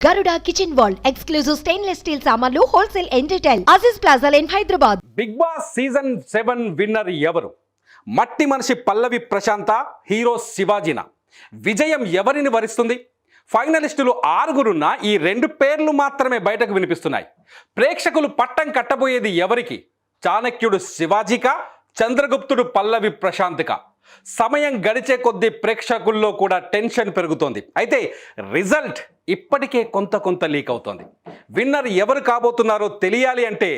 Garuda Kitchen World, exclusive stainless steel సామాన్లు wholesale and retail. Aziz Plaza in Hyderabad. Bigg Boss season 7 winner ఎవరు? మట్టి మనిషి పల్లవి ప్రశాంత, hero శివాజీనా? విజయం ఎవరిని వరిస్తుంది? ఫైనలిస్టులు 6గురున్న ఈ 2 పేర్లు మాత్రమే బయటకు వినిపిస్తున్నాయి. ప్రేక్షకులు పట్టం కట్టబోయేది ఎవరికి? చాణక్యుడు శివాజీకా, చంద్రగుప్తుడు పల్లవి ప్రశాంత్కా? సమయం గడిచే కొద్దీ ప్రేక్షకుల్లో కూడా టెన్షన్ పెరుగుతోంది. అయితే రిజల్ట్ ఇప్పటికే కొంత లీక్ అవుతోంది. విన్నర్ ఎవరు కాబోతున్నారో తెలియాలి అంటే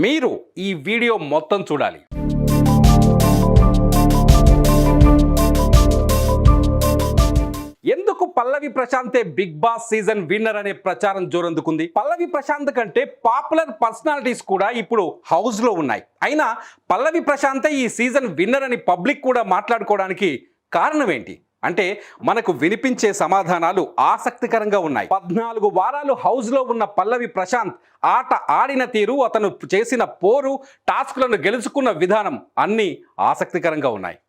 మీరు ఈ వీడియో మొత్తం చూడాలి. ఎందుకు పల్లవి ప్రశాంతే బిగ్ బాస్ సీజన్ విన్నర్ అనే ప్రచారం జోరందుకుంది? పల్లవి ప్రశాంత్ కంటే పాపులర్ పర్సనాలిటీస్ కూడా ఇప్పుడు హౌస్ లో ఉన్నాయి. అయినా పల్లవి ప్రశాంతే ఈ సీజన్ విన్నర్ అని పబ్లిక్ కూడా మాట్లాడుకోవడానికి కారణం ఏంటి అంటే మనకు వినిపించే సమాధానాలు ఆసక్తికరంగా ఉన్నాయి. 14 వారాలు హౌస్ లో ఉన్న పల్లవి ప్రశాంత్ ఆట ఆడిన తీరు, అతను చేసిన పోరు, టాస్క్లను గెలుచుకున్న విధానం అన్నీ ఆసక్తికరంగా ఉన్నాయి.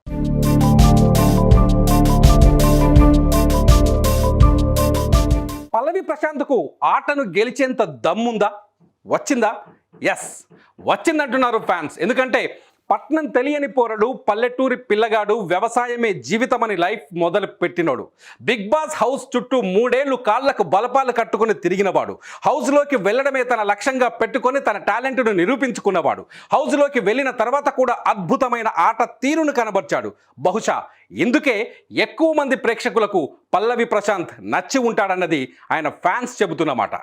పల్లవి ప్రశాంత్కు ఆటను గెలిచేంత దమ్ముందా? వచ్చిందా? ఎస్, వచ్చిందంటున్నారు ఫ్యాన్స్. ఎందుకంటే పట్నం తెలియని పోరడు, పల్లెటూరి పిల్లగాడు, వ్యవసాయమే జీవితమని లైఫ్ మొదలు పెట్టినోడు, బిగ్ బాస్ హౌస్ చుట్టూ 3 ఏళ్లు కాళ్లకు బలపాలు కట్టుకుని తిరిగినవాడు, హౌస్లోకి వెళ్ళడమే తన లక్ష్యంగా పెట్టుకొని తన టాలెంట్ను నిరూపించుకున్నవాడు, హౌస్లోకి వెళ్ళిన తర్వాత కూడా అద్భుతమైన ఆట తీరును కనబర్చాడు. బహుశా ఇందుకే ఎక్కువ మంది ప్రేక్షకులకు పల్లవి ప్రశాంత్ నచ్చి ఉంటాడన్నది ఆయన ఫ్యాన్స్ చెబుతున్నమాట.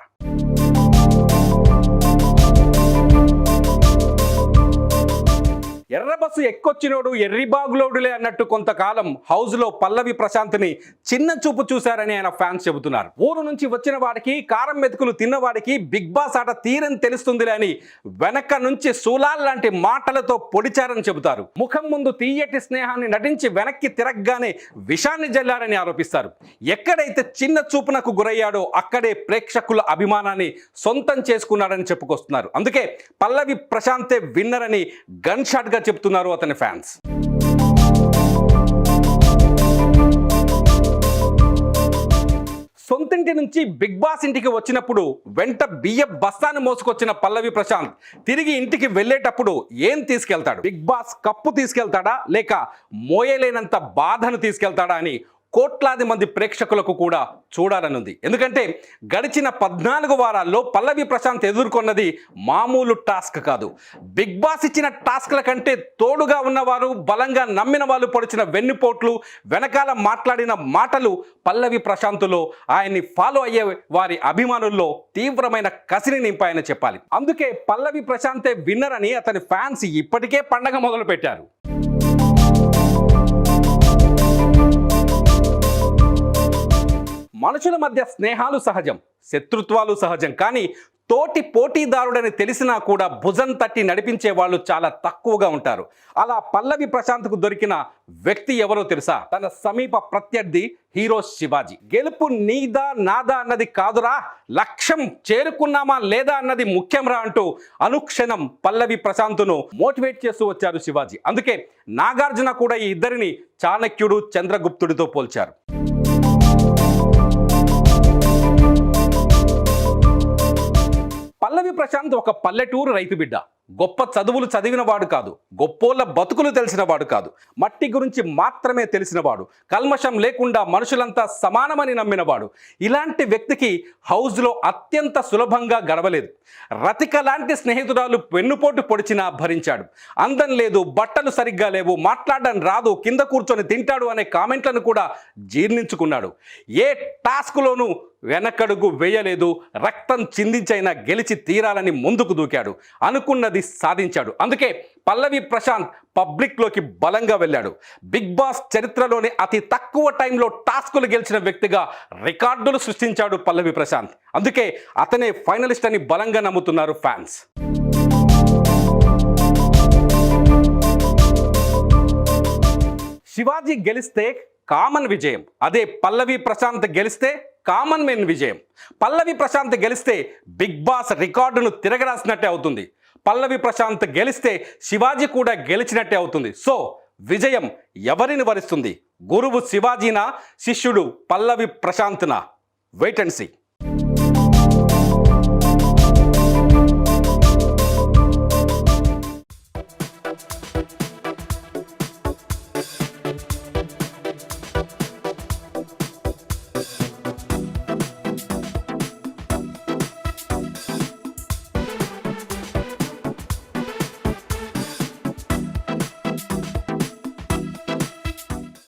ఎర్రబస్సు ఎక్కొచ్చినోడు ఎర్రిబాగులోడులే అన్నట్టు కొంతకాలం హౌస్లో పల్లవి ప్రశాంత్ని చిన్న చూపు చూశారని ఆయన ఫ్యాన్స్ చెబుతున్నారు. ఊరు నుంచి వచ్చిన వాడికి, కారం మెతుకులు తిన్నవాడికి బిగ్ బాస్ ఆట తీరని తెలుస్తుందిలే అని వెనక నుంచి సూలాల్ లాంటి మాటలతో పొడిచారని చెబుతారు. ముఖం ముందు తీయటి స్నేహాన్ని నటించి వెనక్కి తిరగగానే విషాన్ని జల్లారని ఆరోపిస్తారు. ఎక్కడైతే చిన్న చూపునకు గురయ్యాడో అక్కడే ప్రేక్షకుల అభిమానాన్ని సొంతం చేసుకున్నాడని చెప్పుకొస్తున్నారు. అందుకే పల్లవి ప్రశాంతే విన్నర్ అని గన్ షాట్ చెప్తున్నారు అతని ఫ్యాన్స్. సొంతింటి నుంచి బిగ్ బాస్ ఇంటికి వచ్చినప్పుడు వెంట బియ్య బస్తాను మోసుకొచ్చిన పల్లవి ప్రశాంత్ తిరిగి ఇంటికి వెళ్ళేటప్పుడు ఏం తీసుకెళ్తాడు? బిగ్ బాస్ కప్పు తీసుకెళ్తాడా, లేక మోయలేనంత బాధను తీసుకెళ్తాడా అని కోట్లాది మంది ప్రేక్షకులకు కూడా చూడాలనుంది. ఎందుకంటే గడిచిన 14 వారాల్లో పల్లవి ప్రశాంత్ ఎదుర్కొన్నది మామూలు టాస్క్ కాదు. బిగ్ బాస్ ఇచ్చిన టాస్క్ల కంటే తోడుగా ఉన్నవారు, బలంగా నమ్మిన వాళ్ళు పొడిచిన వెన్నుపోట్లు, వెనకాల మాట్లాడిన మాటలు పల్లవి ప్రశాంత్లో, ఆయన్ని ఫాలో అయ్యే వారి అభిమానుల్లో తీవ్రమైన కసిని నింపాయని చెప్పాలి. అందుకే పల్లవి ప్రశాంతే విన్నర్ అని అతని ఫ్యాన్స్ ఇప్పటికే పండగ మొదలు పెట్టారు. మనుషుల మధ్య స్నేహాలు సహజం, శత్రుత్వాలు సహజం. కానీ తోటి పోటీదారుడని తెలిసినా కూడా భుజం తట్టి నడిపించే వాళ్ళు చాలా తక్కువగా ఉంటారు. అలా పల్లవి ప్రశాంత్కు దొరికిన వ్యక్తి ఎవరో తెలుసా? తన సమీప ప్రత్యర్థి హీరో శివాజీ. గెలుపు నీదా నాదా అన్నది కాదురా, లక్ష్యం చేరుకున్నామా లేదా అన్నది ముఖ్యంరా అంటూ అనుక్షణం పల్లవి ప్రశాంత్ను మోటివేట్ చేస్తూ వచ్చారు శివాజీ. అందుకే నాగార్జున కూడా ఈ ఇద్దరిని చాణక్యుడు, చంద్రగుప్తుడితో పోల్చారు. పల్లవి ప్రశాంత్ ఒక పల్లెటూరు రైతు బిడ్డ. గొప్ప చదువులు చదివినవాడు కాదు, గొప్పోళ్ళ బతుకులు తెలిసినవాడు కాదు, మట్టి గురించి మాత్రమే తెలిసినవాడు, కల్మషం లేకుండా మనుషులంతా సమానమని నమ్మినవాడు. ఇలాంటి వ్యక్తికి హౌస్లో అత్యంత సులభంగా గడవలేదు. రతిక లాంటి స్నేహితురాలు వెన్నుపోటు పొడిచినా భరించాడు. అందం లేదు, బట్టలు సరిగ్గా లేవు, మాట్లాడడం రాదు, కింద కూర్చొని తింటాడు అనే కామెంట్లను కూడా జీర్ణించుకున్నాడు. ఏ టాస్క్లోనూ వెనకడుగు వేయలేదు. రక్తం చిందించైనా గెలిచి తీరాలని ముందుకు దూకాడు, అనుకున్నది సాధించాడు. అందుకే పల్లవి ప్రశాంత్ పబ్లిక్లోకి బలంగా వెళ్ళాడు. బిగ్ బాస్ చరిత్రలోని అతి తక్కువ టైంలో టాస్కులు గెలిచిన వ్యక్తిగా రికార్డులు సృష్టించాడు పల్లవి ప్రశాంత్. అందుకే అతనే ఫైనలిస్ట్ అని బలంగా నమ్ముతున్నారు ఫ్యాన్స్. శివాజీ గెలిస్తే కామన్ విజయం, అదే పల్లవి ప్రశాంత్ గెలిస్తే కామన్ మెన్ విజయం. పల్లవి ప్రశాంత్ గెలిస్తే బిగ్ బాస్ రికార్డును తిరగరాసినట్టే అవుతుంది. పల్లవి ప్రశాంత్ గెలిస్తే శివాజీ కూడా గెలిచినట్టే అవుతుంది. సో విజయం ఎవరిని వరిస్తుంది? గురువు శివాజీనా, శిష్యుడు పల్లవి ప్రశాంత్నా? Wait and see.